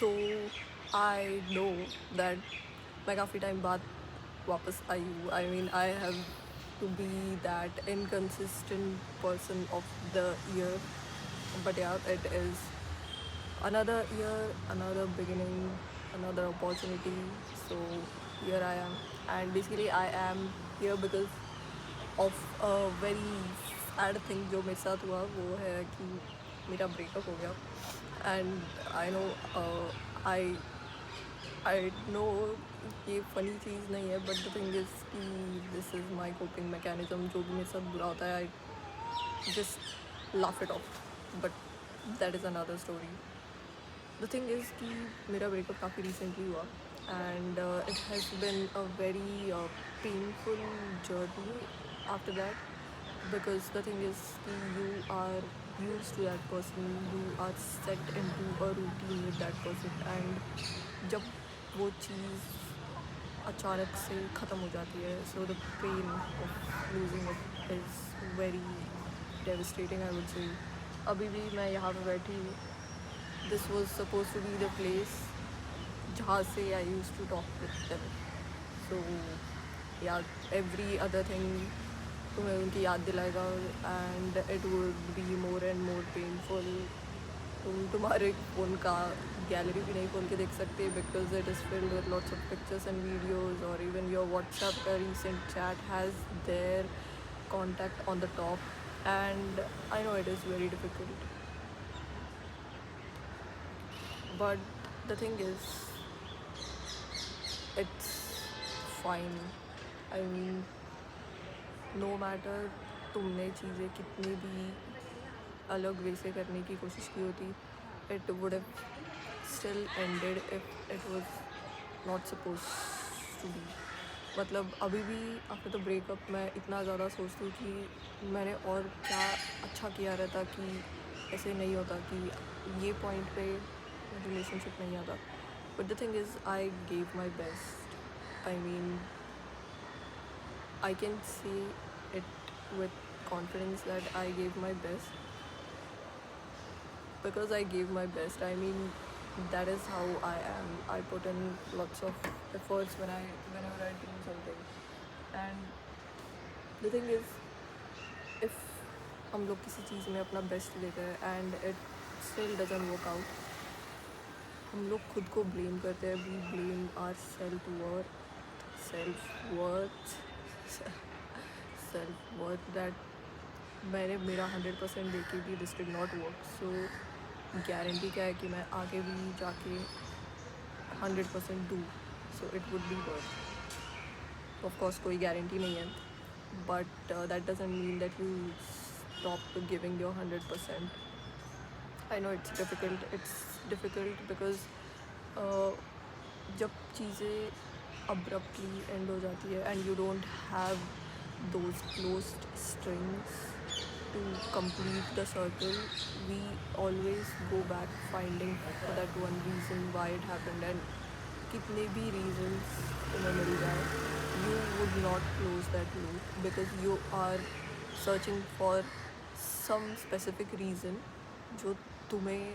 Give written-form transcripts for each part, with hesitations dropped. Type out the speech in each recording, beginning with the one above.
So I know that मैं काफ़ी time बाद वापस आई हूँ. I mean, I have to be that inconsistent person of the year. But yeah, it is another year, another beginning, another opportunity. So here I am. And basically I am here because of a very sad thing जो मेरे साथ हुआ. वो है कि मेरा breakup हो गया. And I know I know ये फ़नी चीज़ नहीं है, बट द थिंग इज़ कि this is my coping mechanism. जो भी मेरे साथ बुरा होता है I just laugh it off. But that is another story. The thing is कि मेरा ब्रेकअप काफ़ी रिसेंटली हुआ. And it has been a very painful journey after that. Because the thing is कि you are used to that person, you are set into a routine with that person, and जब वो चीज़ अचानक से ख़त्म हो जाती है, so the pain of losing it is very devastating, I would say. अभी भी मैं यहाँ पे बैठी हूँ. This was supposed to be the place जहाँ से I used to talk with them. So yeah, every other thing तुम्हें उनकी याद दिलाएगा, and it would be more and more painful. तुम तुम्हारे फ़ोन का गैलरी भी नहीं खोल के देख सकते because it is filled with lots of pictures and videos. और इवन योर व्हाट्सएप का recent chat has their contact on the top. And I know it is very difficult, but the thing is it's fine. I mean, no matter तुमने चीज़ें कितनी भी अलग वे से करने की कोशिश की होती, it would have still ended if it was not suppose to be. मतलब अभी भी आफ्टर द ब्रेकअप मैं इतना ज़्यादा सोचती हूँ कि मैंने और क्या अच्छा किया रहता कि ऐसे नहीं होता, कि ये पॉइंट पे रिलेशनशिप नहीं आता. But the thing is I gave my best. I mean, I can say it with confidence that I gave my best, because I gave my best. I mean, that is how I am. I put in lots of efforts whenever I do something. And the thing is, if हम लोग किसी चीज़ में अपना best देते हैं and it still doesn't work out, हम लोग खुद को ब्लेम करते हैं. We blame our self-worth that मैंने मेरा 100% दे के भी this did not work. So guarantee क्या है कि मैं आगे भी जाके 100% दूँ. So it would be work. Of course कोई गारंटी नहीं है, but that doesn't mean that you stop giving your 100%. I know it's difficult because जब चीज़ें अब्रप्टली एंड हो जाती है and you don't have those closed strings to complete the circle, we always go back finding that one reason why it happened. And kitne bhi reasons तुम्हें मिल जाए, you would not close that loop because you are searching for some specific reason जो तुम्हें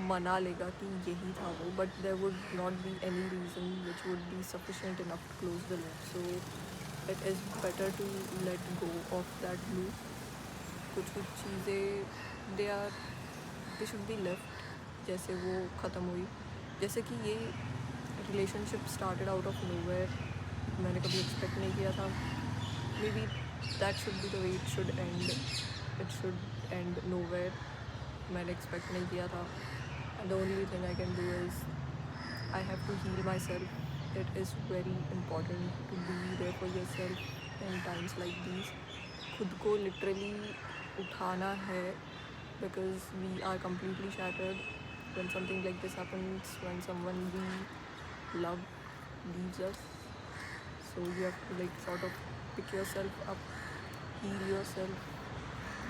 मना लेगा कि यही था वो. But there would not be any reason which would be sufficient enough to close the loop. So it is better to let go of that loop. कुछ चीज़ें they should be left जैसे वो ख़त्म हुई. जैसे कि ये relationship started out of nowhere, मैंने कभी एक्सपेक्ट नहीं किया था. Maybe that should be the way it should end. It should end nowhere. मैंने एक्सपेक्ट नहीं किया था. And the only thing I can do is I have to heal myself. It is very important to be there for yourself in times like these. खुद को literally उठाना है because we are completely shattered when something like this happens, when someone we love leaves us. So you have to like sort of pick yourself up, heal yourself,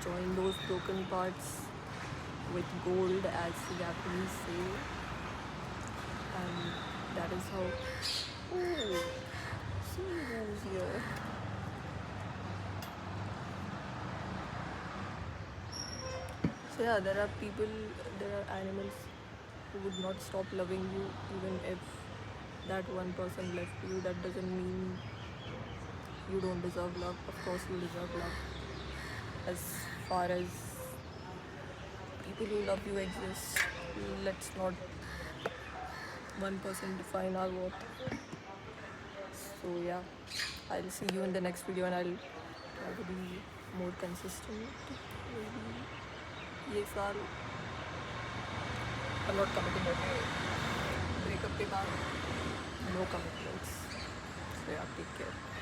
join those broken parts with gold, as the Japanese say. And that is how. Oh, see who's here. So yeah, there are people, there are animals who would not stop loving you even if that one person left you. That doesn't mean you don't deserve love. Of course, you deserve love. As far as people who love you exist, let's not one person define our worth. So yeah, I'll see you in the next video and I'll try to be more consistent. Maybe ये साल I'm not committing okay. Breakup के बाद no commitments. So yeah, take care.